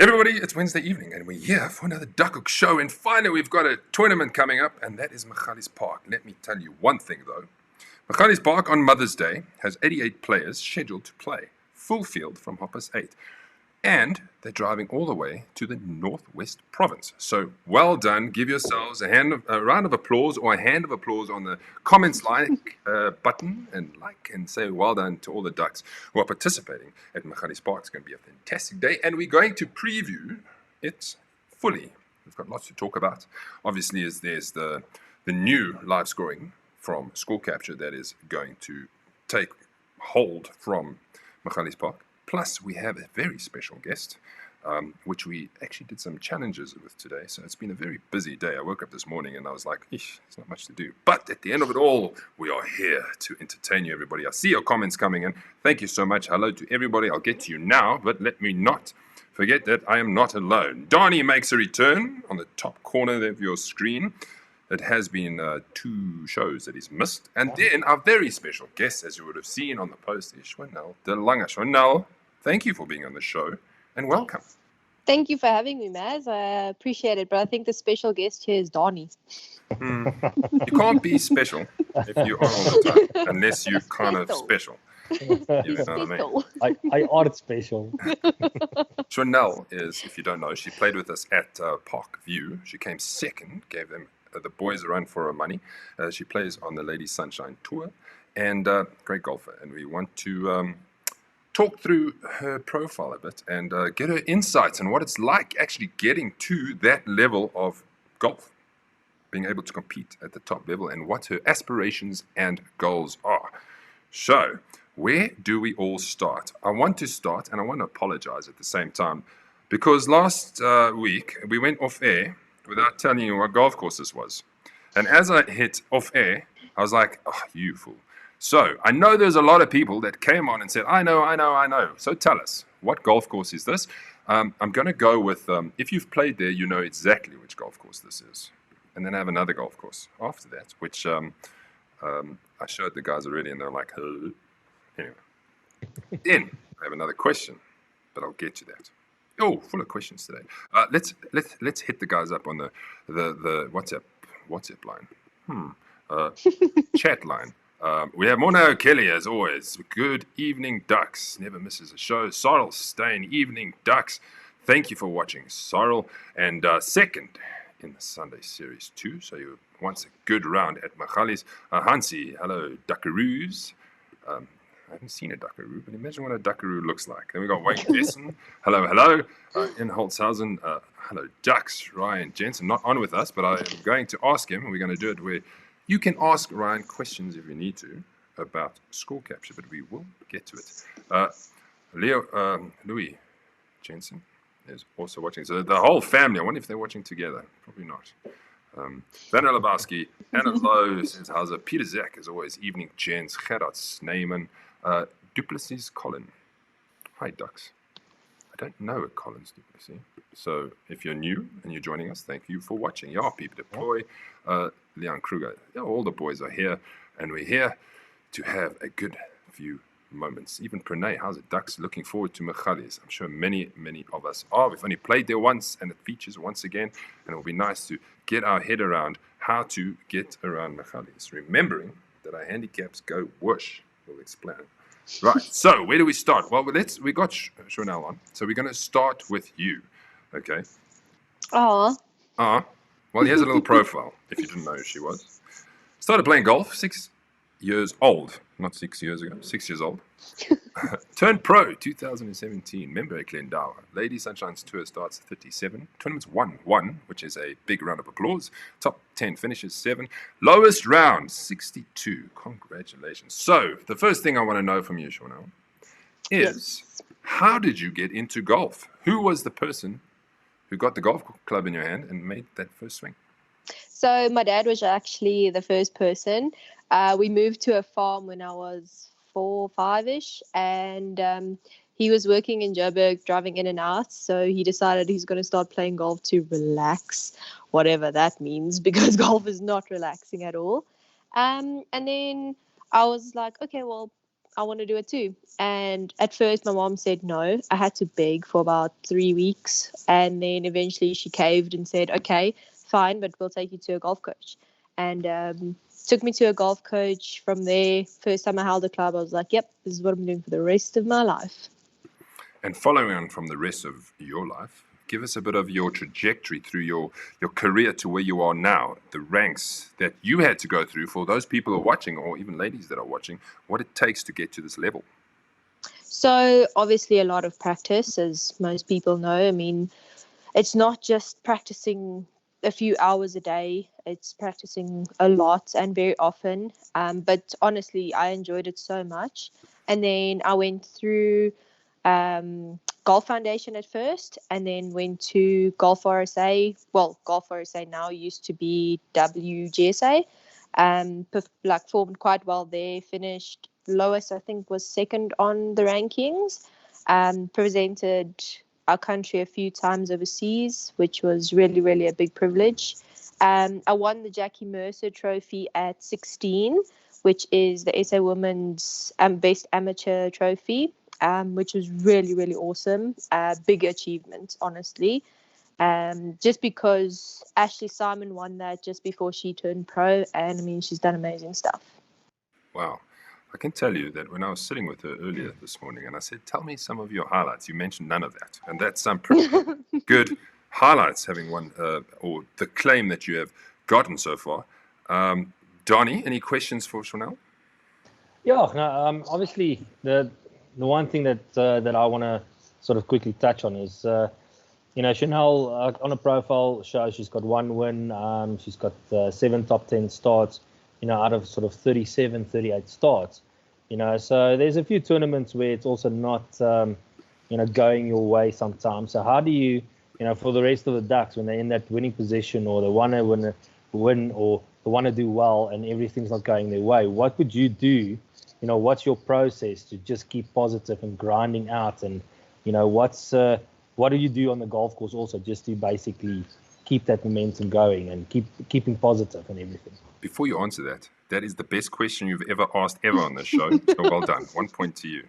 Everybody, it's Wednesday evening and we're here for another Duckhook show. And finally, we've got a tournament coming up, and that is Magalies Park. Let me tell you one thing though. Magalies Park on Mother's Day has 88 players scheduled to play, full field from 8:30. And they're driving all the way to the Northwest Province. So well done. Give yourselves a round of applause or a hand of applause on the comments button and say well done to all the Ducks who are participating at Magalies Park. It's going to be a fantastic day, and we're going to preview it fully. We've got lots to talk about. Obviously, there's the new live scoring from Score Capture that is going to take hold from Magalies Park. Plus, we have a very special guest, which we actually did some challenges with today. So it's been a very busy day. I woke up this morning and I was like, there's not much to do. But at the end of it all, we are here to entertain you, everybody. I see your comments coming in. Thank you so much. Hello to everybody. I'll get to you now, but let me not forget that I am not alone. Donnie makes a return on the top corner of your screen. It has been 2 shows that he's missed. And then our very special guest, as you would have seen on the post, is Shawnelle de Lange. Shawnelle, thank you for being on the show and welcome. Thank you for having me, Maz. I appreciate it, but I think the special guest here is Donnie. You can't be special if you are all the time, unless you're kind of special. You know what I mean? I are special. Shawnelle is, if you don't know, she played with us at Park View. She came second, gave them the boys a run for her money. She plays on the Lady Sunshine Tour, and great golfer. And we want to talk through her profile a bit and get her insights on what it's like actually getting to that level of golf, being able to compete at the top level, and what her aspirations and goals are. So, where do we all start? I want to start, and I want to apologize at the same time, because last week we went off air without telling you what golf course this was. And as I hit off air, I was like, oh, you fool. So I know there's a lot of people that came on and said, I know. So tell us, what golf course is this? I'm going to go with, if you've played there, you know exactly which golf course this is. And then I have another golf course after that, which I showed the guys already, and they're like, huh? Anyway. Then I have another question, but I'll get to that. Oh, full of questions today. Let's hit the guys up on the WhatsApp line. Chat line. We have Mona Kelly, as always. Good evening, Ducks. Never misses a show. Cyril Stain, evening, Ducks. Thank you for watching, Cyril. And second in the Sunday Series 2. So you once a good round at Magalies. Hansi, hello, Duckaroos. I haven't seen a Duckaroo, but imagine what a Duckaroo looks like. Then we got Wayne Desson. Hello. In Holtzhausen. Hello, Ducks. Ryan Jensen, not on with us, but I'm going to ask him, and we're going to do it where you can ask Ryan questions if you need to about Score Capture, but we will get to it. Louis Jensen is also watching. So the whole family, I wonder if they're watching together. Probably not. Van Elabowski, Anna Lowe says, how's it? Peter Zach, as always, evening gents. Gerard Sneeman, Duplessis Colin. Hi, Ducks. I don't know a Collins Duplessis. So if you're new and you're joining us, thank you for watching. Yeah, People Deploy, Leon Kruger. Yeah, all the boys are here, and we're here to have a good few moments. Even Pranay, how's it, Ducks? Looking forward to Magalies. I'm sure many of us are. We've only played there once, and it features once again, and it'll be nice to get our head around how to get around Magalies. Remembering that our handicaps go whoosh. We'll explain. Right, so where do we start? Well, we got Shawnelle on, so we're going to start with you, okay? Oh. Well, here's a little profile, if you didn't know who she was. Started playing golf, 6 years old. Not 6 years ago, 6 years old. Turned pro 2017. Member at Glendower. Lady Sunshine's tour starts 37. Tournaments 1, which is a big round of applause. Top 10 finishes 7. Lowest round 62. Congratulations. So the first thing I want to know from you, Shawnelle, is how did you get into golf? Who was the person who got the golf club in your hand and made that first swing? So my dad was actually the first person. We moved to a farm when I was 4, 5-ish, and he was working in Joburg, driving in and out. So he decided he's going to start playing golf to relax, whatever that means, because golf is not relaxing at all. And then I was like, okay, well, I want to do it too. And at first, my mom said no. I had to beg for about 3 weeks. And then eventually she caved and said, okay, fine, but we'll take you to a golf coach. And took me to a golf coach. From there, first time I held a club, I was like, yep, this is what I'm doing for the rest of my life. And following on from the rest of your life, give us a bit of your trajectory through your career to where you are now, the ranks that you had to go through for those people who are watching, or even ladies that are watching, what it takes to get to this level. So obviously a lot of practice, as most people know. I mean, it's not just practicing a few hours a day. It's practicing a lot and very often. But honestly, I enjoyed it so much. And then I went through Golf Foundation at first, and then went to Golf RSA. Well, Golf RSA now used to be WGSA. Formed quite well there. Finished lowest, I think, was second on the rankings. Presented our country a few times overseas, which was really, really a big privilege. I won the Jackie Mercer Trophy at 16, which is the SA Women's Best Amateur Trophy, which was really, really awesome. Big achievement, honestly. Just because Ashley Simon won that just before she turned pro, and I mean, she's done amazing stuff. Wow. I can tell you that when I was sitting with her earlier this morning and I said, tell me some of your highlights, you mentioned none of that. And that's some pretty good highlights, having won, or the claim that you have gotten so far. Donnie, any questions for Shawnelle? Yeah, no, obviously the one thing that I want to sort of quickly touch on is, Shawnelle on a profile shows she's got 1 win. She's got 7 top 10 starts, out of sort of 37, 38 starts, so there's a few tournaments where it's also not, going your way sometimes. So how do you, for the rest of the Ducks, when they're in that winning position or they want to win or they want to do well and everything's not going their way, what would you do? What's your process to just keep positive and grinding out? And, what do you do on the golf course also just to basically keep that momentum going and keeping positive and everything? Before you answer that, that is the best question you've ever asked ever on this show. So well done. 1 point to you.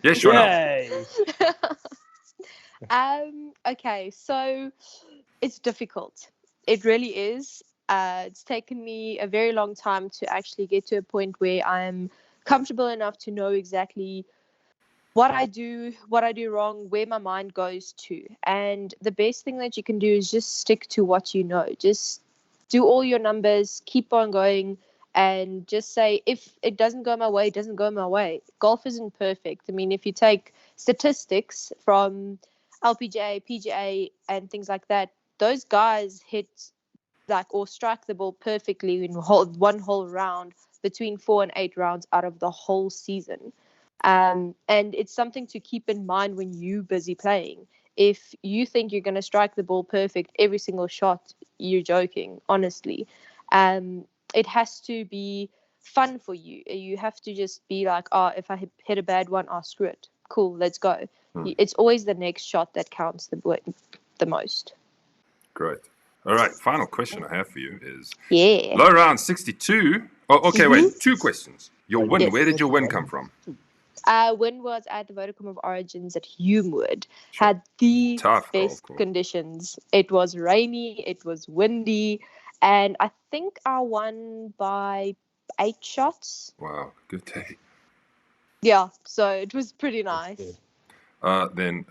Yes, Shawnelle. Okay, so it's difficult. It really is. It's taken me a very long time to actually get to a point where I'm comfortable enough to know exactly what I do wrong, where my mind goes to. And the best thing that you can do is just stick to what you know. Just do all your numbers, keep on going, and just say, if it doesn't go my way, it doesn't go my way. Golf isn't perfect. I mean, if you take statistics from LPGA, PGA, and things like that, those guys hit or strike the ball perfectly in one whole round between 4 and 8 rounds out of the whole season. And it's something to keep in mind when you're busy playing. If you think you're going to strike the ball perfect every single shot, you're joking, honestly. It has to be fun for you. You have to just be like, if I hit a bad one, screw it. Cool, let's go. It's always the next shot that counts the most. Great. All right, final question I have for you is low round 62. Oh, okay, wait, 2 questions. Your win, where did your win come from? Win was at the Vodacom of Origins at Humewood. Had the best conditions. It was rainy, it was windy, and I think I won by 8 shots. Wow, good day. Yeah, so it was pretty nice. Then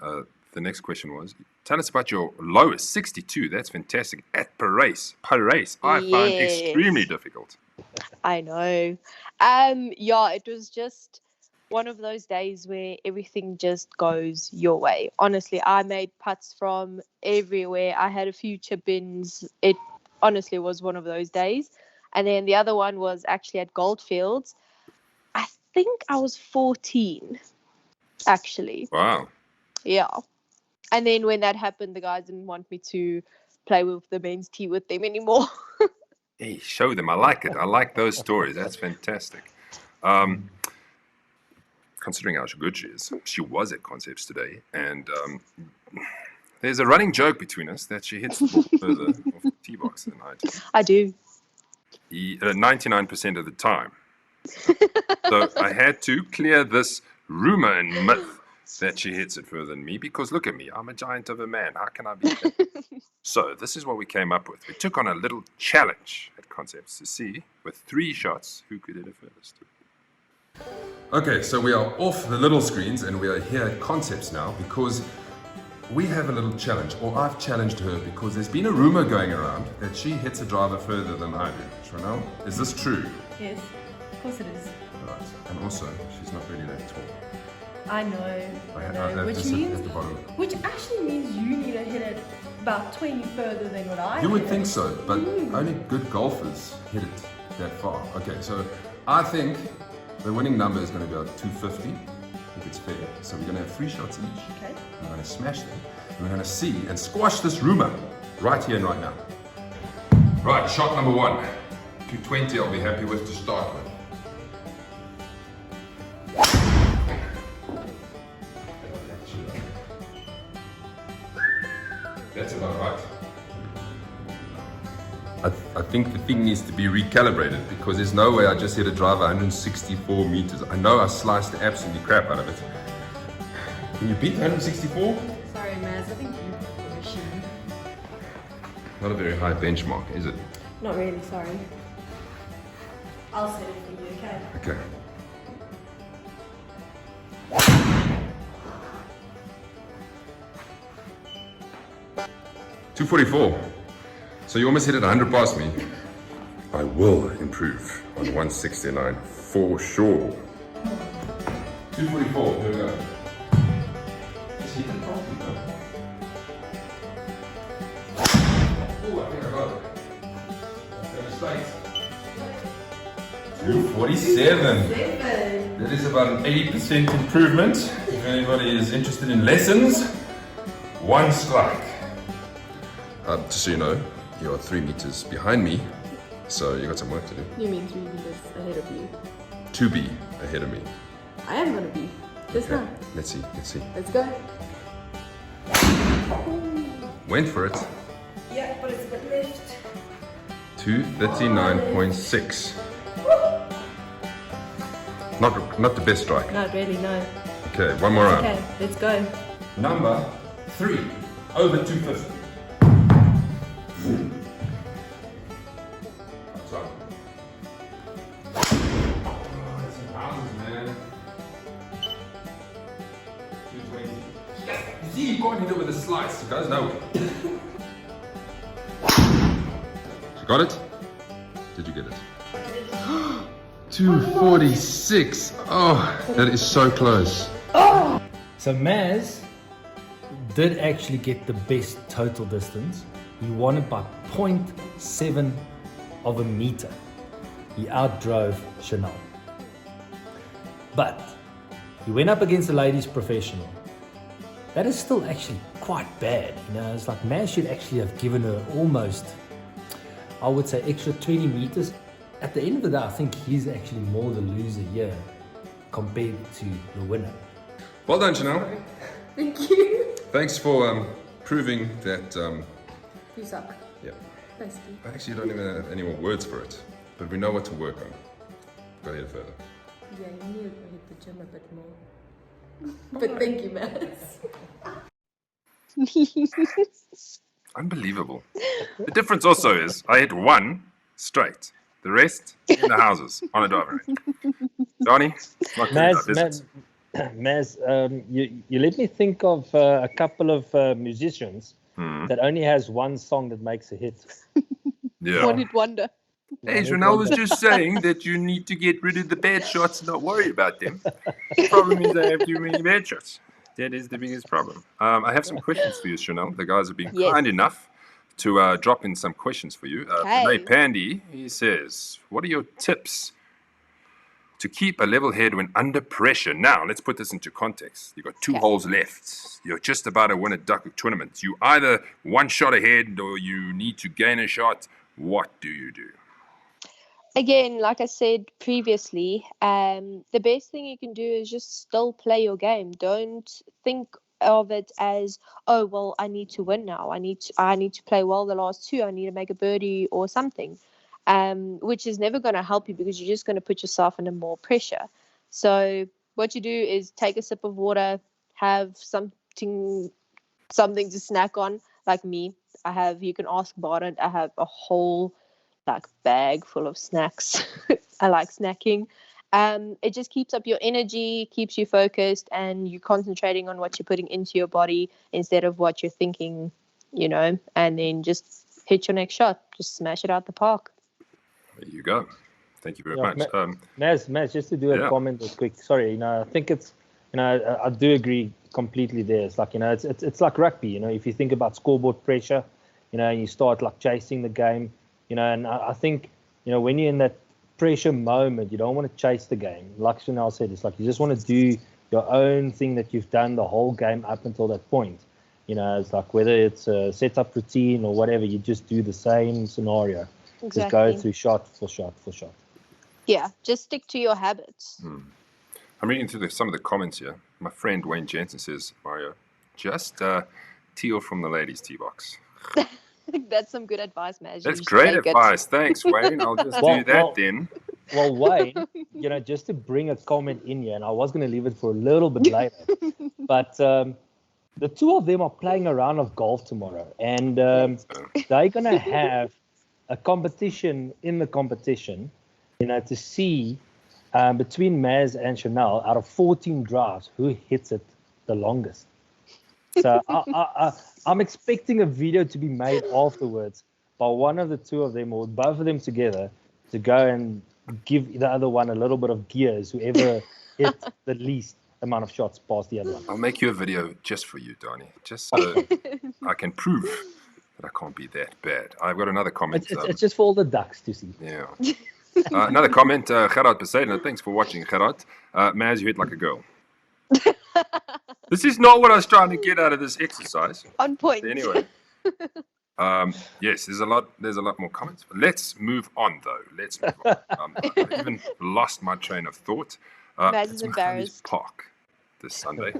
the next question was, tell us about your lowest, 62. That's fantastic. At Paris, I find extremely difficult. I know. Yeah, it was just one of those days where everything just goes your way. Honestly, I made putts from everywhere. I had a few chip-ins. It honestly was one of those days. And then the other one was actually at Goldfields. I think I was 14, actually. Wow. Yeah. And then when that happened, the guys didn't want me to play with the men's tee with them anymore. Hey, show them. I like it. I like those stories. That's fantastic. Considering how good she is, she was at Concepts today, and there's a running joke between us that she hits the ball further off the tee box than I do. I do. 99% of the time. So I had to clear this rumor and myth that she hits it further than me, because look at me, I'm a giant of a man. How can I be that? So this is what we came up with. We took on a little challenge at Concepts to see, with 3 shots, who could hit it furthest. Okay, so we are off the little screens and we are here at Concepts now because we have a little challenge, or I've challenged her because there's been a rumor going around that she hits a driver further than I do. Shawnelle, is this true? Yes, of course it is. Right, and also, she's not really that tall. I know, which actually means you need to hit it about 20 further than what I You would hit. think so, but only good golfers hit it that far. Okay, so I think the winning number is going to be about 250. I think it's fair. So we're going to have 3 shots each. Okay. We're going to smash them. And we're going to see and squash this rumor right here and right now. Right, shot number 1. 220 I'll be happy with to start with. That's about right. I think the thing needs to be recalibrated because there's no way I just hit a driver 164 meters. I know I sliced the absolutely crap out of it. Can you beat 164? Sorry, Maz, I think you broke the machine. Not a very high benchmark, is it? Not really, sorry. I'll set it for you, okay? Okay. $244. So you almost hit it 100 past me. I will improve on 169 for sure. 244. Here we go. Just hit it properly, though. Oh, I think I got it. That's straight. 247. That is about an 80% improvement. If anybody is interested in lessons, 1 strike. Just so you know, you are 3 meters behind me, so you got some work to do. You mean 3 meters ahead of you? To be ahead of me. I am gonna be. Just now. Let's see. Let's go. Went for it. Yeah, but it's a bit left. 239.6. Not the best strike. Not really, no. Okay, one more round. Okay, let's go. Number 3, over 250. You can't hit it with a slice, it goes nowhere. You got it? Did you get it? 246. Oh, that is so close. So Maz did actually get the best total distance. He won it by 0.7 of a meter. He outdrove Shawnelle. But he went up against the ladies professional. That is still actually quite bad. You know, it's like Maz should actually have given her almost, I would say, extra 20 meters. At the end of the day, I think he's actually more the loser here compared to the winner. Well done, Shawnelle. Thank you. Thanks for proving that. You suck. Yeah. Basically. I actually don't even have any more words for it, but we know what to work on. Gotta hit it further. Yeah, you need to hit the gym a bit more. But thank you, Maz. Unbelievable. The difference also is I hit 1 straight. The rest in the houses on a driving range. Johnny, not good enough, is it? Maz, you let me think of a couple of musicians that only has one song that makes a hit. Yeah. One hit wonder. Hey, Shawnelle was just saying that you need to get rid of the bad shots and not worry about them. The problem is I have too many bad shots. That is the biggest problem. I have some questions for you, Shawnelle. The guys have been kind enough to drop in some questions for you. Renee Pandy, he says, what are your tips to keep a level head when under pressure? Now, let's put this into context. You've got 2 holes left. You're just about to win a Duckhook tournament. You either 1 shot ahead or you need to gain a shot. What do you do? Again, like I said previously, the best thing you can do is just still play your game. Don't think of it as, oh well, I need to win now. I need to play well the last 2. I need to make a birdie or something. which is never going to help you because you're just going to put yourself under more pressure. So what you do is take a sip of water, have something to snack on. Like me, you can ask Barnett, I have a whole like bag full of snacks. I like snacking. It just keeps up your energy, keeps you focused, and you're concentrating on what you're putting into your body instead of what you're thinking, and then just hit your next shot. Just smash it out the park. There you go. Thank you very much. Maz, just to do a comment real quick. Sorry, I think it's, I do agree completely there. It's like, it's like rugby, if you think about scoreboard pressure, and you start like chasing the game, and I think, when you're in that pressure moment, you don't want to chase the game. Like Shawnelle said, it's like you just want to do your own thing that you've done the whole game up until that point. It's like whether it's a setup routine or whatever, you just do the same scenario. Exactly. Just go through shot for shot for shot. Yeah, just stick to your habits. I'm reading through some of the comments here. My friend Wayne Jensen says, Mario, just teal from the ladies' tee box. That's some good advice, Maz. That's great advice. Thanks, Wayne. I'll just do that then. Well, Wayne, just to bring a comment in here, and I was going to leave it for a little bit later, but the two of them are playing a round of golf tomorrow, and they're going to have a competition in the competition, to see between Maz and Shawnelle, out of 14 drives, who hits it the longest. So I'm expecting a video to be made afterwards by one of the two of them or both of them together to go and give the other one a little bit of gears, whoever hit the least amount of shots past the other one. I'll make you a video just for you, Donnie, just so I can prove that I can't be that bad. I've got another comment. It's just for all the ducks to see. Yeah. Another comment, Gerard Poseidon. Thanks for watching, Gerard. Maz, you hit like a girl. This is not what I was trying to get out of this exercise. On point. Anyway. Yes, there's a lot more comments. But let's move on, though. Let's move on. I even lost my train of thought. Maz it's is embarrassed. Park this Sunday.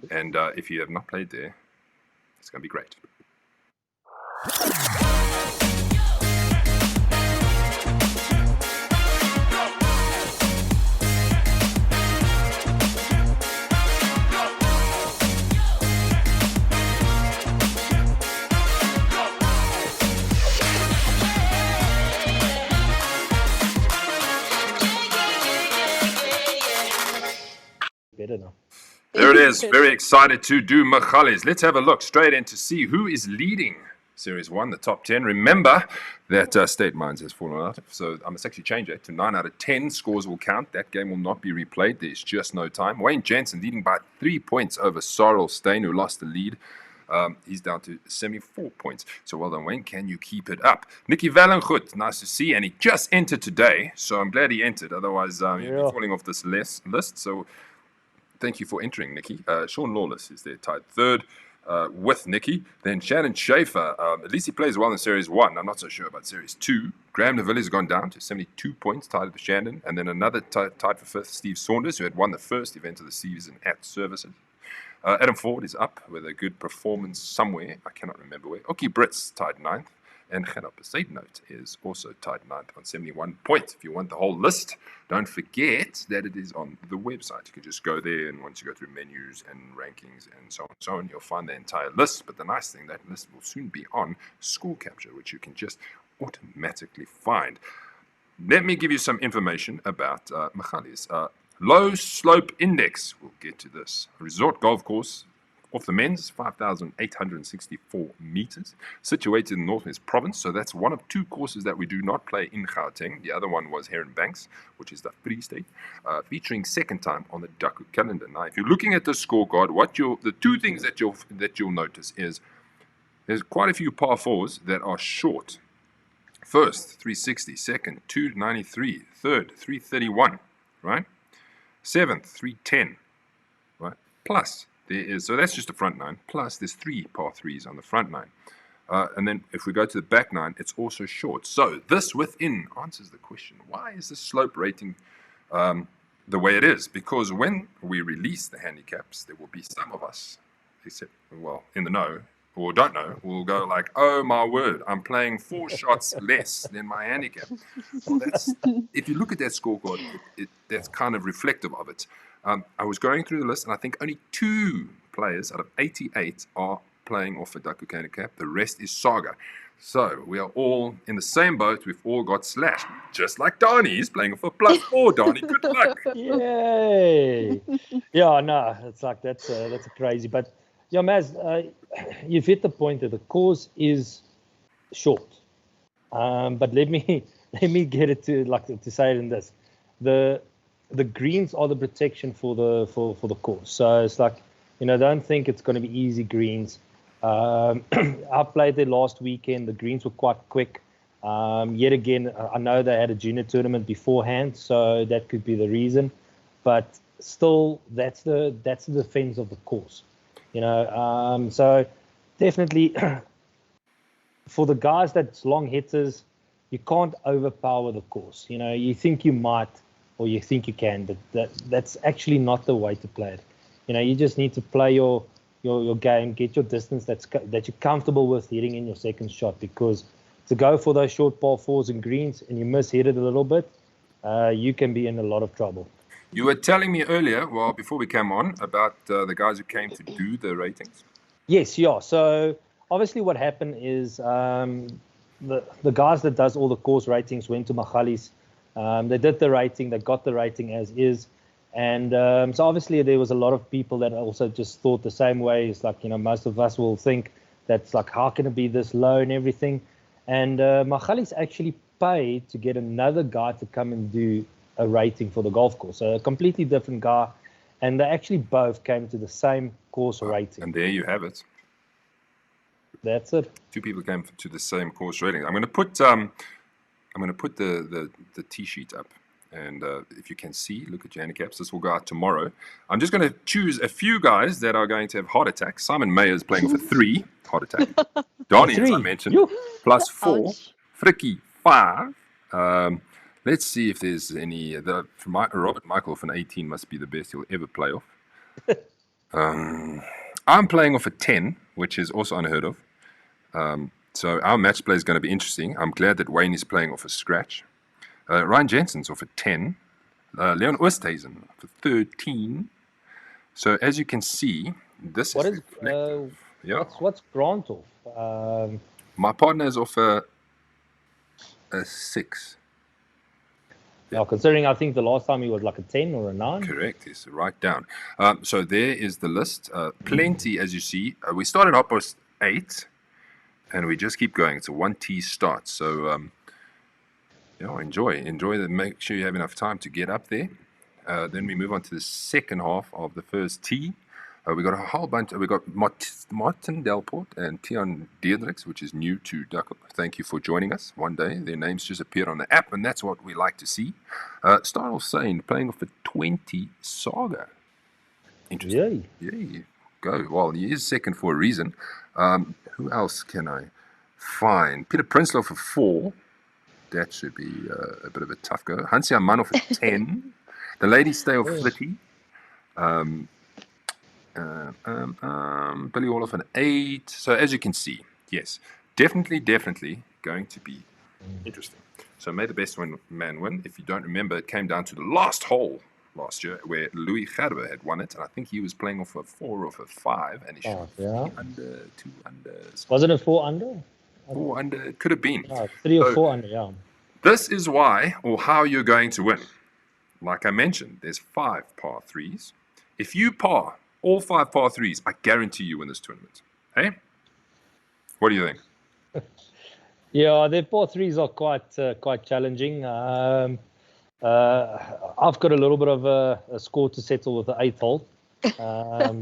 And if you have not played there, it's going to be great. Better now. There it is. Very excited to do Magalies. Let's have a look straight in to see who is leading Series 1, the top 10. Remember that State Mines has fallen out. So I must actually change it to 9 out of 10. Scores will count. That game will not be replayed. There's just no time. Wayne Jensen leading by 3 points over Sorrel Stain, who lost the lead. He's down to 74 points. So well done, Wayne. Can you keep it up? Nicky Valengoed, nice to see. And he just entered today. So I'm glad he entered. Otherwise, he'd be falling off this list. So thank you for entering, Nicky. Sean Lawless is there, tied third with Nicky. Then Shannon Schaefer. At least he plays well in Series 1. I'm not so sure about Series 2. Graham Neville has gone down to 72 points, tied with Shannon. And then another tied for fifth, Steve Saunders, who had won the first event of the season at Services. Adam Ford is up with a good performance somewhere. I cannot remember where. Okie Brits tied ninth. And Gerard Poseidon is also tied ninth on 71 points. If you want the whole list, don't forget that it is on the website. You can just go there, and once you go through menus and rankings and so on, you'll find the entire list. But the nice thing, that list will soon be on Score Capture, which you can just automatically find. Let me give you some information about Magalies. Low slope index, we'll get to this. A resort golf course off the men's, 5,864 meters, situated in the Northwest Province. So that's one of two courses that we do not play in Gauteng. The other one was Heron Banks, which is the Free State, featuring second time on the Duckhook calendar. Now, if you're looking at the scorecard, the two things that you'll notice is there's quite a few par fours that are short. First, 360. Second, 293. Third, 331. Right? Seventh, 310. Right? Plus, so that's just the front nine. Plus, there's 3 par 3s on the front nine. And then if we go to the back nine, it's also short. So this within answers the question, why is the slope rating the way it is? Because when we release the handicaps, there will be some of us, except, well, in the know, or don't know will go like, oh my word, I'm playing 4 shots less than my handicap. Well, if you look at that scorecard, that's kind of reflective of it. I was going through the list, and I think only 2 players out of 88 are playing off a Duckhook handicap. The rest is Saga. So we are all in the same boat. We've all got slashed, just like Donnie. He's playing for +4. Donnie, good luck. Yay! Yeah, no, it's like that's crazy. But yeah, Maz, you've hit the point that the course is short. But let me get it to say it in this: the greens are the protection for the course. So it's like, don't think it's going to be easy greens. I played there last weekend. The greens were quite quick. Yet again, I know they had a junior tournament beforehand, so that could be the reason. But still, that's the defense of the course. So definitely for the guys that's long hitters, you can't overpower the course. You think you might, or you think you can, but that's actually not the way to play it. You just need to play your game, get your distance that you're comfortable with hitting in your second shot, because to go for those short par 4s and greens and you hit it a little bit, you can be in a lot of trouble. You were telling me earlier, well, before we came on, about the guys who came to do the ratings. Yes, yeah. So obviously what happened is the guys that does all the course ratings went to Magalies. They did the rating, they got the rating as is. And so obviously there was a lot of people that also just thought the same way. It's like, most of us will think that's like, how can it be this low and everything? And Magalies actually paid to get another guy to come and do a rating for the golf course. So a completely different guy. And they actually both came to the same course rating. And there you have it. That's it. 2 people came to the same course rating. I'm going to put the tee sheet up. And if you can see, look at your handicaps. This will go out tomorrow. I'm just going to choose a few guys that are going to have heart attacks. Simon Mayer is playing for 3 heart attack. Donnie, as I mentioned, +4. Frikkie, 5. Let's see if there's any. Robert Michael from 18 must be the best he'll ever play off. I'm playing off a 10, which is also unheard of. So our match play is going to be interesting. I'm glad that Wayne is playing off a scratch. Ryan Jensen's off a 10. Leon Oosthuizen for 13. So as you can see, this is reflective. What's Grant off? My partner is off a 6. Yeah, considering I think the last time he was like a 10 or a 9. Correct, yes, right down. So there is the list. Plenty, as you see. We started up at 8, and we just keep going. It's a 1-tee start. So enjoy the. Make sure you have enough time to get up there. Then we move on to the second half of the first tee. We got a whole bunch. We got Martin Delport and Tian Diedrichs, which is new to Duckhook. Thank you for joining us. One day their names just appeared on the app, and that's what we like to see. Style Sane playing off a 20 Saga. Interesting. Yeah, go. Well, he is second for a reason. Who else can I find? Peter Prinsloo for 4. That should be a bit of a tough go. Hansia Mann for 10. The ladies stay off 30. Billy Orloff an 8. So as you can see, yes, definitely going to be interesting. So may the best man win. If you don't remember, it came down to the last hole last year where Louis Gerber had won it, and I think he was playing off a 4 or a 5, and he shot 3 under, 2 under. Wasn't it 4 under? 4 under, it could have been. 3 or 4 under, yeah. This is why or how you're going to win. Like I mentioned, there's 5 par 3s. If you par all 5 par 3s, I guarantee you win this tournament. Hey? What do you think? Yeah, their par 3s are quite challenging. I've got a little bit of a score to settle with the 8th hole.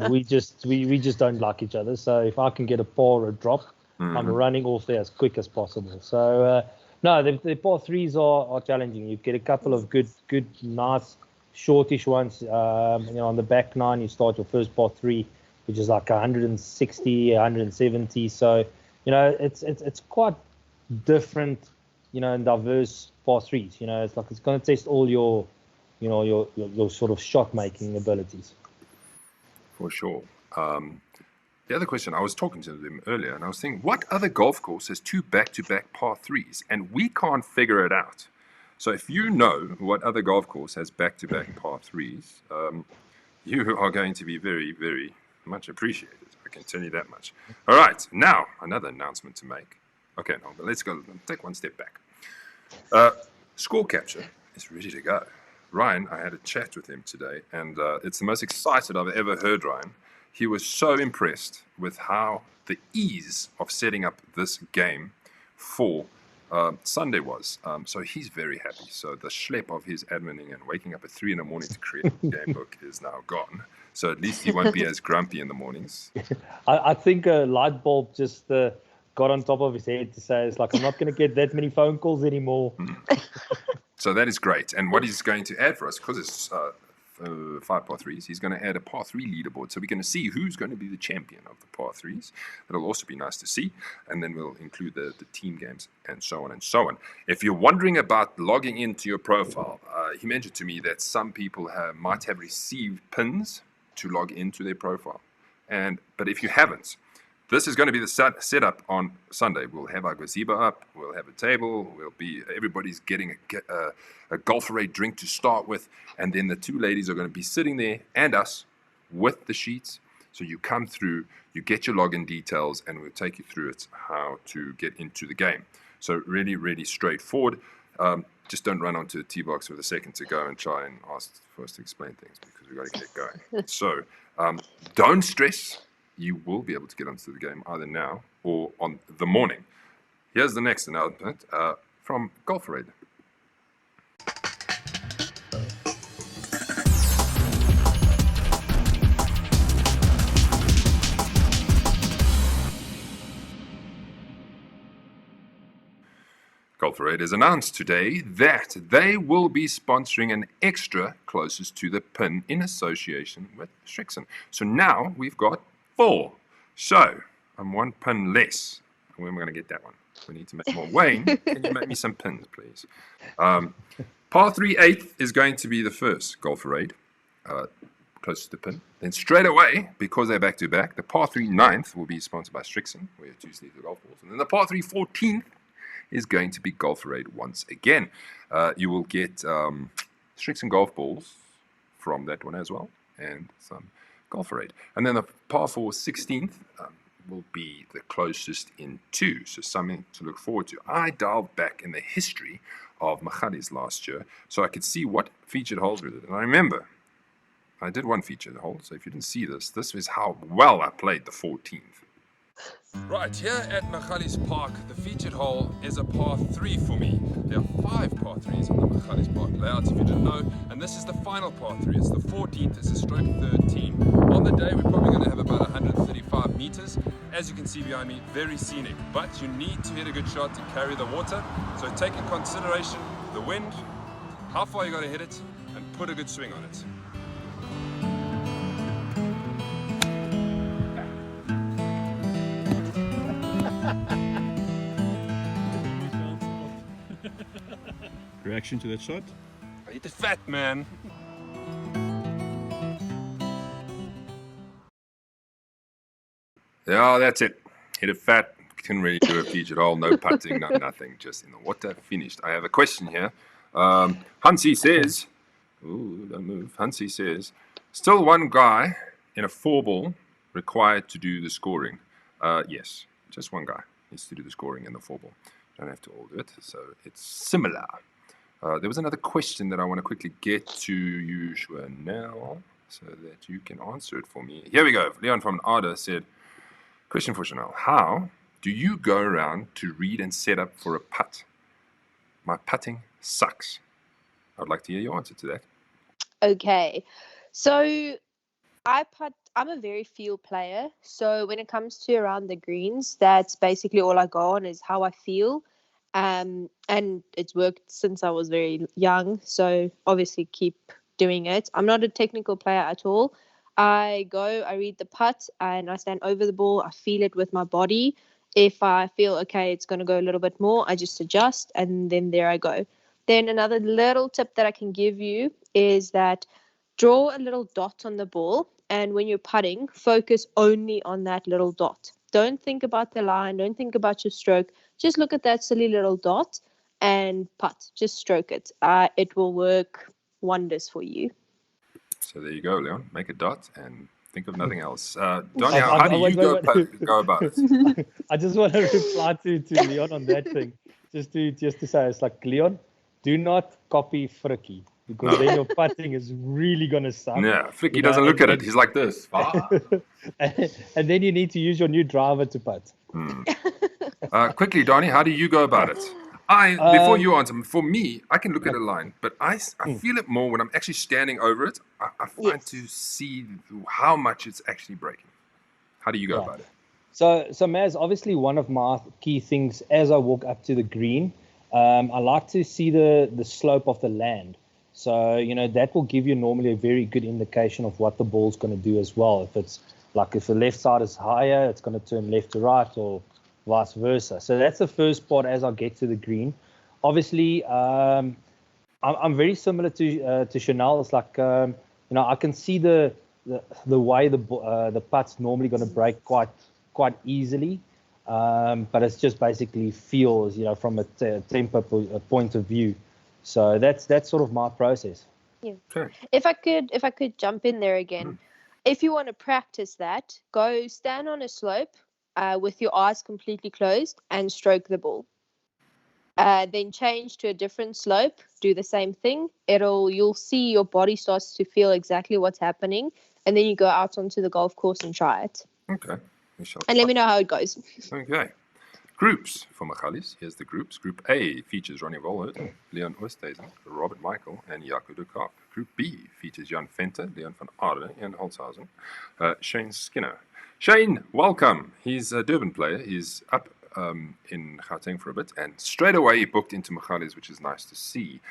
We just don't like each other. So if I can get a par or a drop, I'm running off there as quick as possible. So no, the par 3s are challenging. You get a couple of good, nice, shortish ones. On the back 9, you start your first par 3, which is like 160, 170. So it's quite different, and diverse par 3s. It's like it's going to test all your sort of shot making abilities. For sure. the other question, I was talking to them earlier, and I was thinking, what other golf course has 2 back-to-back par 3s? And we can't figure it out. So if you know what other golf course has back-to-back par 3s, you are going to be very, very much appreciated. I can tell you that much. All right, now another announcement to make. Okay, no, but let's go. Take one step back. Score capture is ready to go. Ryan, I had a chat with him today, and it's the most excited I've ever heard Ryan. He was so impressed with how the ease of setting up this game for Sunday was. So he's very happy. So the schlep of his admining and waking up at 3 a.m. to create a game book is now gone. So at least he won't be as grumpy in the mornings. I think a light bulb just got on top of his head to say, it's like, I'm not going to get that many phone calls anymore. So that is great. And what he's going to add for us, because it's 5 par 3s, he's going to add a par 3 leaderboard. So we're going to see who's going to be the champion of the par 3s. That'll also be nice to see. And then we'll include the team games and so on and so on. If you're wondering about logging into your profile, he mentioned to me that some people might have received pins to log into their profile. But if you haven't, this is going to be the setup on Sunday. We'll have our gazebo up. We'll have a table. Everybody's getting a Golferade drink to start with. And then the 2 ladies are going to be sitting there and us with the sheets. So you come through, you get your login details, and we'll take you through it, how to get into the game. So really, really straightforward. Just don't run onto the tee box with a second to go and try and ask for us to explain things, because we've got to get going. So don't stress. You will be able to get onto the game either now or on the morning. Here's the next announcement from Golferade. Golferade has announced today that they will be sponsoring an extra closest to the pin in association with Strixon. So now we've got 4. So I'm 1 pin less. Where am I going to get that one? We need to make more. Wayne, can you make me some pins, please? Par 3 8th is going to be the first Golferade, closest to the pin. Then straight away, because they're back-to-back, the Par 3 9th will be sponsored by Strixon, where you 2 sleeve the golf balls. And then the Par 3 14th is going to be Golferade once again. You will get Strixon golf balls from that one as well, and some Golferade. And then the Par 4 16th will be the closest in 2, so something to look forward to. I dialed back in the history of Magalies last year, so I could see what featured holes we did. And I remember, I did 1 featured hole, so if you didn't see this is how well I played the 14th. Right, here at Magalies Park, the featured hole is a par 3 for me. There are 5 par 3s on the Magalies Park layout, if you didn't know, and this is the final par 3. It's the 14th, it's a stroke 13. On the day, we're probably going to have about 135 meters. As you can see behind me, very scenic, but you need to hit a good shot to carry the water. So take in consideration the wind, how far you got to hit it, and put a good swing on it. Reaction to that shot? I hit it fat, man. Yeah, that's it. Hit it fat. Couldn't really do a featured hole. No putting, no nothing. Just in the water. Finished. I have a question here. Hansi says, ooh, don't move. Hansi says, still 1 guy in a 4-ball required to do the scoring. Yes, just 1 guy needs to do the scoring in the 4-ball. Don't have to all do it. So it's similar. There was another question that I want to quickly get to you, Shawnelle, so that you can answer it for me. Here we go. Leon from Ada said, question for Shawnelle. How do you go around to read and set up for a putt? My putting sucks. I'd like to hear your answer to that. Okay. So I'm a very feel player. So when it comes to around the greens, that's basically all I go on is how I feel. And it's worked since I was very young. So obviously keep doing it. I'm not a technical player at all. I read the putt and I stand over the ball. I feel it with my body. If I feel, okay, it's going to go a little bit more, I just adjust and then there I go. Then another little tip that I can give you is that draw a little dot on the ball and when you're putting, focus only on that little dot. Don't think about the line. Don't think about your stroke. Just look at that silly little dot and putt. Just stroke it. It will work wonders for you. So there you go, Leon. Make a dot and think of nothing else. Donnie, how do you go about it? I just want to reply to Leon on that thing. Just to say, it's like, Leon, do not copy Frikkie, because then your putting is really going to suck. Yeah, Frikkie doesn't look at it. He's like this. And then you need to use your new driver to putt. Quickly, Donnie, how do you go about it? Before you answer, for me, I can look at a line, but I feel it more when I'm actually standing over it. I find to see how much it's actually breaking. How do you go about it? So Maz, obviously one of my key things as I walk up to the green, I like to see the slope of the land. So, that will give you normally a very good indication of what the ball's going to do as well. If the left side is higher, it's going to turn left to right, or vice versa. So that's the first part as I get to the green. Obviously, I'm very similar to Shawnelle. It's like, I can see the way the putt's normally going to break quite easily, but it's just basically feels, from a tempo point of view. So that's sort of my process. Yeah. Okay. If I could jump in there again, if you want to practice that, go stand on a slope with your eyes completely closed and stroke the ball. Then change to a different slope, do the same thing. You'll see your body starts to feel exactly what's happening, and then you go out onto the golf course and try it. Okay. And let me know how it goes. Okay. Groups for Magalies. Here's the groups. Group A features Ronnie Volhoed, Leon Oosthuizen, Robert Michael, and Jaco Duckhook. Group B features Jan Venter, Leon van Aarde, and Holzhausen, Shane Skinner. Shane, welcome. He's a Durban player. He's up in Gauteng for a bit, and straight away he booked into Magalies, which is nice to see.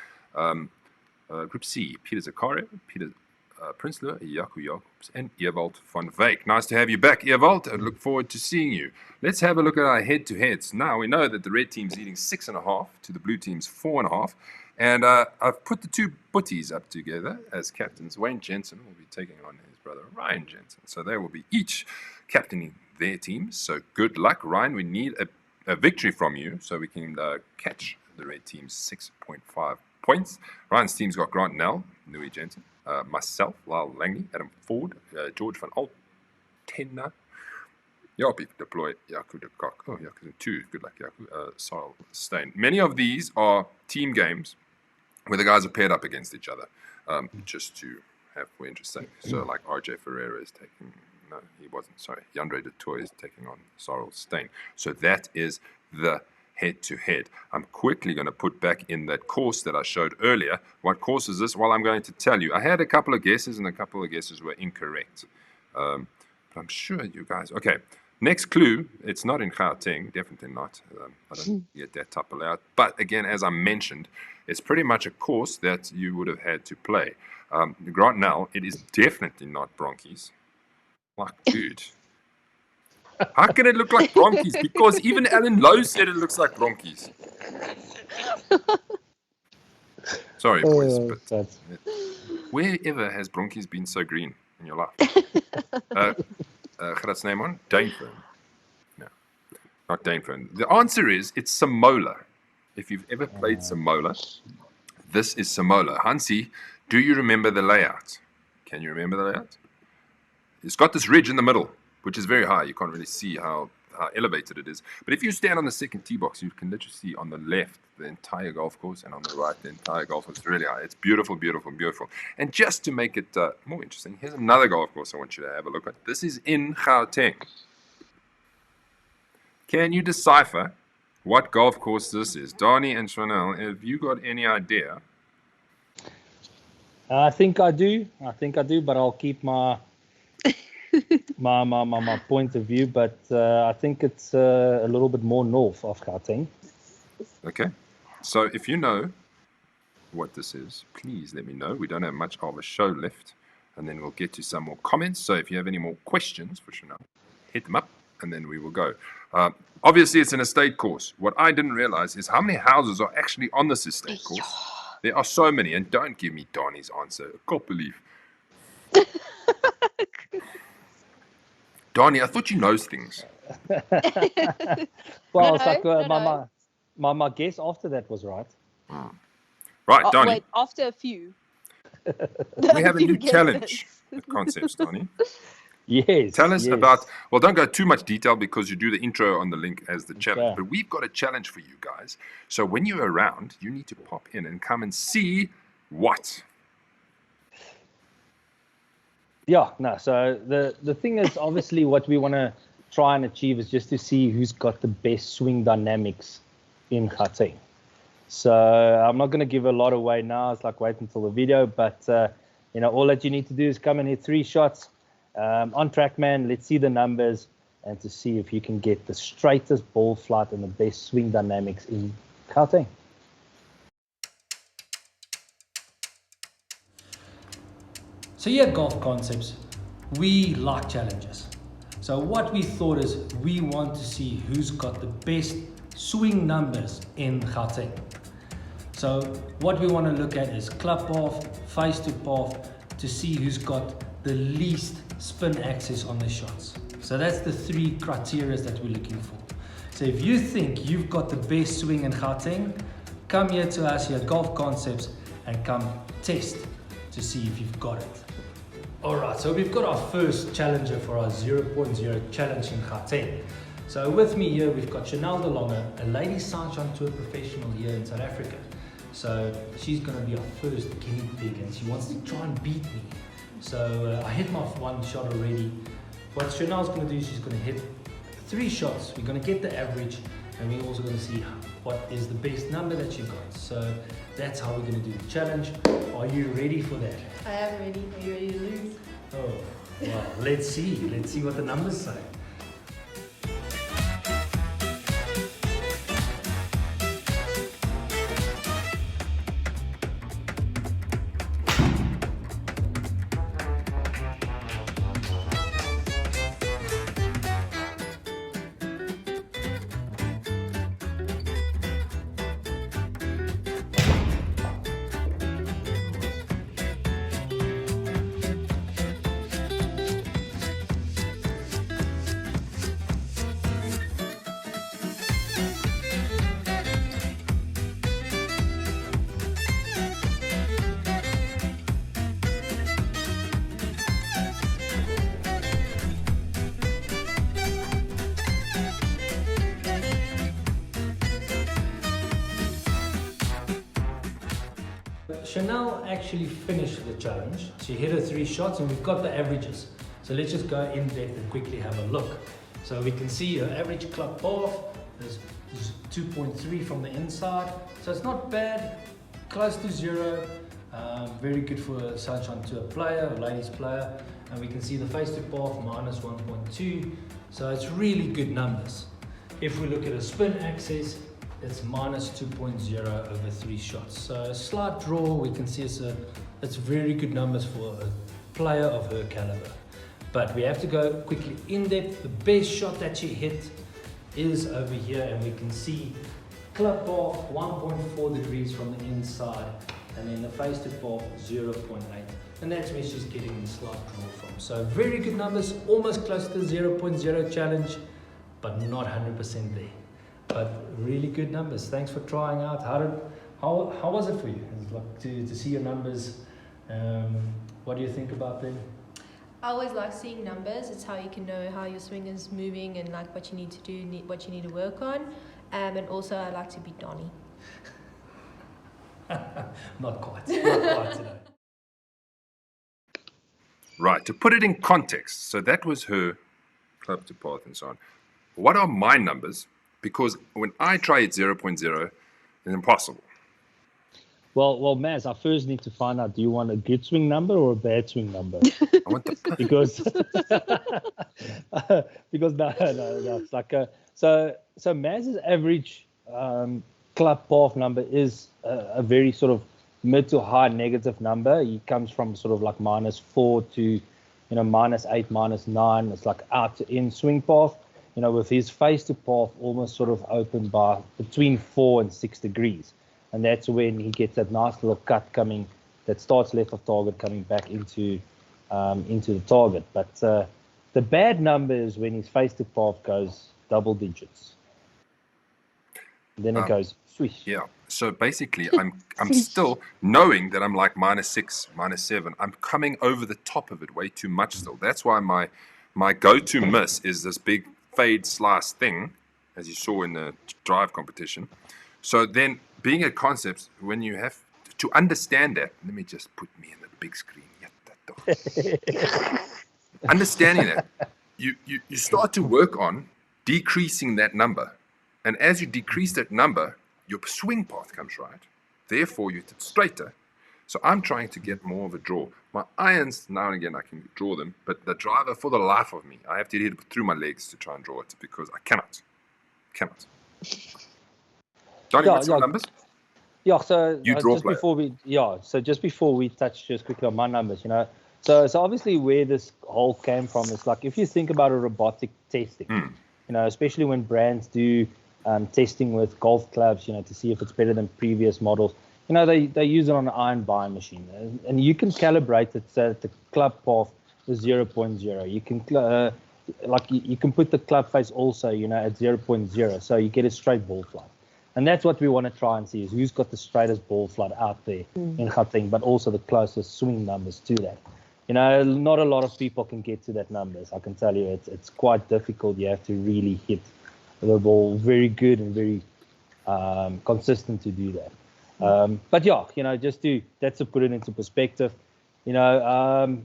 Group C, Peter Zakaria, Peter Prinsloo, Jaco Jacobs, and Ewald van Wyk. Nice to have you back, Ewald. I look forward to seeing you. Let's have a look at our head-to-heads. Now, we know that the red team's leading 6.5 to the blue team's 4.5. And I've put the two butties up together as captains. Wayne Jensen will be taking on his brother, Ryan Jensen. So they will be each captaining their teams. So good luck, Ryan. We need a victory from you so we can catch the red team's 6.5 points. Ryan's team's got Grant Nell, Louis Jensen, myself, Lyle Lange, Adam Ford, George van Altena, Jaapie deploy, Jaco Duckhook. Oh, Jaco 2. Good luck, Jaco. Cyril Stain. Many of these are team games where the guys are paired up against each other, just to have for interest's sake. So, like RJ Ferreira is taking... No, he wasn't. Sorry. Yandre de Toy is taking on Cyril Stain. So that is the head-to-head. I'm quickly going to put back in that course that I showed earlier. What course is this? Well, I'm going to tell you. I had a couple of guesses, and a couple of guesses were incorrect. But I'm sure you guys... Okay. Next clue, it's not in Gauteng, definitely not. I don't get that type of layout. But again, as I mentioned, it's pretty much a course that you would have had to play. Grant Nell, it is definitely not Bronchies. Like, dude. How can it look like Bronchies? Because even Alan Lowe said it looks like Bronchies. Sorry, boys, but wherever has Bronchies been so green in your life? Gerard's name on? Danefern. No, not Danefern. The answer is, it's Samola. If you've ever played Samola, this is Samola. Hansi, do you remember the layout? Can you remember the layout? It's got this ridge in the middle, which is very high. You can't really see how elevated it is. But if you stand on the second tee box, you can literally see on the left the entire golf course, and on the right the entire golf course. It's really high. It's beautiful, beautiful, beautiful. And just to make it more interesting, here's another golf course I want you to have a look at. This is in Gauteng. Can you decipher what golf course this is? Donnie and Shawnelle, have you got any idea? I think I do, but I'll keep my my point of view, but I think it's a little bit more north of Gauteng. Okay. So if you know what this is, please let me know. We don't have much of a show left, and then we'll get to some more comments. So if you have any more questions for Shawnelle, hit them up, and then we will go. Obviously, it's an estate course. What I didn't realize is how many houses are actually on this estate course. There are so many, and don't give me Donnie's answer. I can't believe. Donnie, I thought you knows things. Well, it's like No. my guess after that was right. Right, Donnie, Wait, after a few. we have a new challenge at Concepts, Donnie. Yes. Tell us yes. about, well, don't go too much detail because you do the intro on the link as the challenge, Okay. but we've got a challenge for you guys. So when you're around, you need to pop in and come and see what? Yeah, no. So the thing is, obviously, what we want to try and achieve is just to see who's got the best swing dynamics in Gauteng. So I'm not going to give a lot away now. It's like wait until the video, but all that you need to do is come and hit 3 shots on TrackMan. Let's see the numbers and to see if you can get the straightest ball flight and the best swing dynamics in Gauteng. So here at Golf Concepts, we like challenges. So what we thought is we want to see who's got the best swing numbers in Gauteng. So what we want to look at is club path, face to path, to see who's got the least spin access on the shots. So that's the 3 criteria that we're looking for. So if you think you've got the best swing in Gauteng, come here to us here at Golf Concepts and come test to see if you've got it. Alright, so we've got our first challenger for our 0.0 challenge in Gauteng. So with me here we've got Shawnelle Lange, a lady Sunshine Tour professional here in South Africa. So she's going to be our first guinea pig and she wants to try and beat me. So I hit my 1 shot already. What Shawnelle's going to do is she's going to hit 3 shots. We're going to get the average and we're also going to see what is the best number that you got. So that's how we're going to do the challenge. Are you ready for that? I am ready. Are you ready to lose? Oh, well, let's see. Let's see what the numbers say. Shawnelle actually finished the challenge. She hit her 3 shots and we've got the averages. So let's just go in depth and quickly have a look. So we can see her average club path is 2.3 from the inside. So it's not bad, close to 0. Very good for a Sunshine Tour player, a ladies player. And we can see the face to path minus 1.2. So it's really good numbers. If we look at a spin access, it's minus 2.0 over 3 shots. So a slight draw, we can see it's very good numbers for a player of her caliber. But we have to go quickly in depth. The best shot that she hit is over here, and we can see club path 1.4 degrees from the inside, and then the face to path 0.8. And that's where she's getting the slight draw from. So very good numbers, almost close to the 0.0 challenge, but not 100% there. But really good numbers. Thanks for trying out. How was it for you? It's like to see your numbers. What do you think about them? I always like seeing numbers. It's how you can know how your swing is moving and like what you need to do, what you need to work on. And also I like to beat Donnie. Not quite today. Right, to put it in context, so that was her club to path and so on. What are my numbers? Because when I try it 0.0, it's impossible. Well, Maz, I first need to find out, do you want a good swing number or a bad swing number? I want the because no, it's like so Maz's average club path number is a very sort of mid to high negative number. He comes from sort of like -4 to -8, -9. It's like out to in swing path. With his face to path almost sort of open by between 4 and 6 degrees. And that's when he gets that nice little cut coming that starts left of target coming back into the target. But The bad number is when his face to path goes double digits. Then it goes swish. Yeah. So basically, I'm still knowing that I'm like -6, -7. I'm coming over the top of it way too much still. That's why my go-to miss is this big fade slice thing, as you saw in the drive competition. So then, being a concept, when you have to understand that, let me just put me in the big screen. Understanding that, you start to work on decreasing that number. And as you decrease that number, your swing path comes right. Therefore, you hit it straighter. So I'm trying to get more of a draw. My irons, now and again, I can draw them. But the driver, for the life of me, I have to hit it through my legs to try and draw it because I cannot. Johnny, what's your numbers? Yeah, so You draw just player. before we touch just quickly on my numbers, So obviously where this whole came from is like if you think about a robotic testing, especially when brands do testing with golf clubs, to see if it's better than previous models. They use it on an iron buying machine, and you can calibrate it so that the club path is 0.0. You can you can put the club face also, at 0.0, so you get a straight ball flight. And that's what we want to try and see is who's got the straightest ball flight out there in Gauteng, but also the closest swing numbers to that. Not a lot of people can get to that numbers. I can tell you it's quite difficult. You have to really hit the ball very good and very consistent to do that. But yeah, just to put it into perspective, my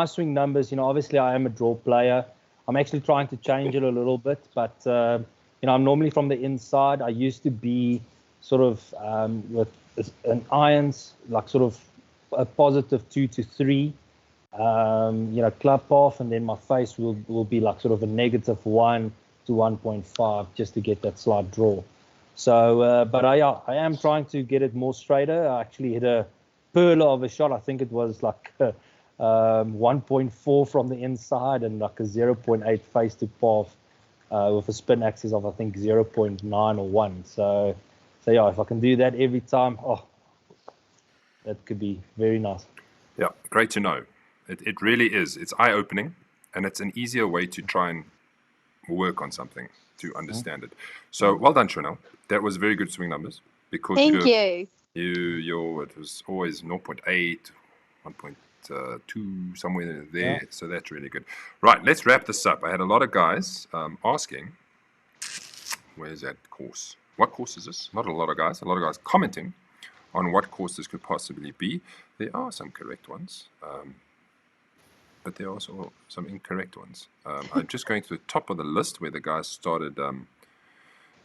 swing numbers, obviously I am a draw player. I'm actually trying to change it a little bit, but I'm normally from the inside. I used to be sort of with an irons, like sort of a positive 2 to 3, club path, and then my face will be like sort of a -1 to 1.5 just to get that slight draw. So, but I am trying to get it more straighter. I actually hit a pearler of a shot. I think it was like 1.4 from the inside and like a 0.8 face to path with a spin axis of I think 0.9 or 1. So yeah, if I can do that every time, that could be very nice. Yeah, great to know. It really is. It's eye-opening, and it's an easier way to try and work on something to understand it. So well done, Shawnelle. That was very good swing numbers because Thank you. It was always 0.8, 1.2, somewhere there. Yeah. So that's really good. Right, let's wrap this up. I had a lot of guys asking, where's that course? What course is this? Not a lot of guys. A lot of guys commenting on what course this could possibly be. There are some correct ones, but there are also some incorrect ones. I'm just going to the top of the list where the guys started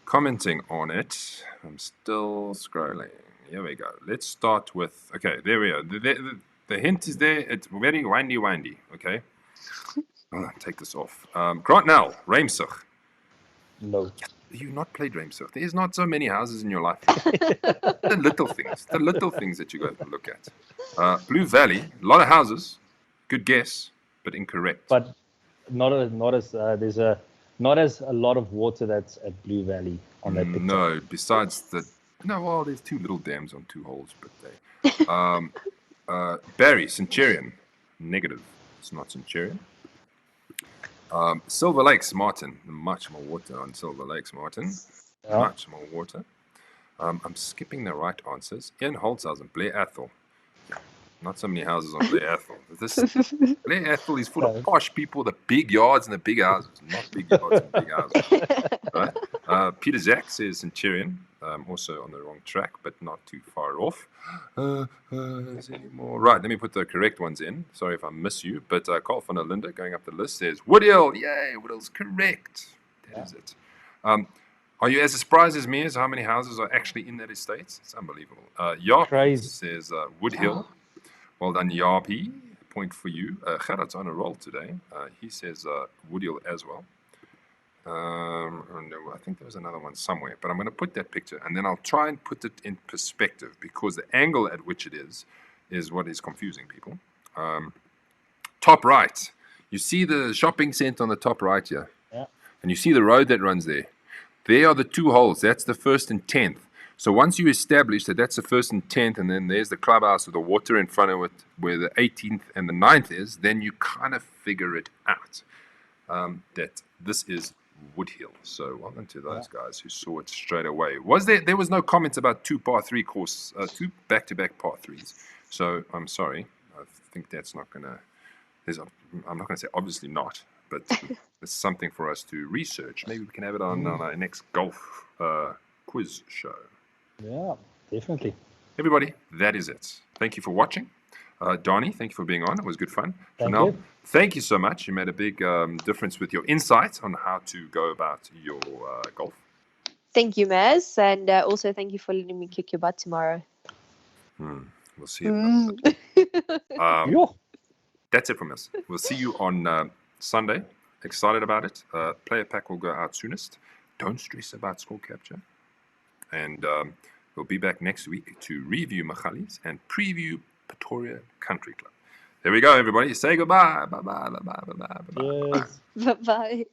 commenting on it. I'm still scrolling. Here we go. Let's start with, okay, there we are. The hint is there. It's very windy, okay? Take this off. Grant Nell, Reimsig. No. You not played Reimsig. There's not so many houses in your life. The little things that you got to look at. Blue Valley, a lot of houses. Good guess, but incorrect. But not as there's not as a lot of water that's at Blue Valley on that picture. No, besides there's 2 little dams on 2 holes, but they. Barry, Centurion, negative. It's not Centurion. Silver Lakes, Martin. Much more water on Silver Lakes, Martin. Yeah. Much more water. I'm skipping the right answers. Ian Holtzhausen, Blair Athol. Not so many houses on Blair Athol. Blair Athol is full of posh people, the big yards and the big houses. Not big yards and big houses. Right? Peter Zach says Centurion. Also on the wrong track, but not too far off. Is there any more? Right, let me put the correct ones in. Sorry if I miss you, but Carl van der Linde, going up the list, says Woodhill. Yay, Woodhill's correct. That is it. Are you as surprised as me as how many houses are actually in that estate? It's unbelievable. Yarp says Woodhill. Well done, Yarp. Point for you. Gerard's on a roll today. He says Woodhill as well. No, I think there was another one somewhere, but I'm going to put that picture and then I'll try and put it in perspective because the angle at which it is what is confusing people. Top right, you see the shopping center on the top right here, and you see the road that runs there. There are the 2 holes. That's the 1st and 10th. So once you establish that that's the 1st and 10th, and then there's the clubhouse with the water in front of it where the 18th and the 9th is, then you kind of figure it out that this is Woodhill. So well done to those guys who saw it straight away. There was no comments about 2 par 3 course, 2 back-to-back par 3s. So I'm sorry. I think that's not going to... I'm not going to say obviously not, but it's something for us to research. Maybe we can have it on our next golf quiz show. Yeah, definitely. Everybody, that is it. Thank you for watching. Donnie, thank you for being on. It was good fun. Thank Shawnelle, you. thank you so much. You made a big difference with your insight on how to go about your golf. Thank you, Maz, and also thank you for letting me kick your butt tomorrow. We'll see you. Yeah. That's it from us. We'll see you on Sunday. Excited about it. Player pack will go out soonest. Don't stress about score capture. And we'll be back next week to review Magalies and preview Pretoria Country Club. There we go, everybody. Say goodbye. Bye-bye. Bye-bye. Bye-bye. Bye-bye. Cheers. Bye-bye.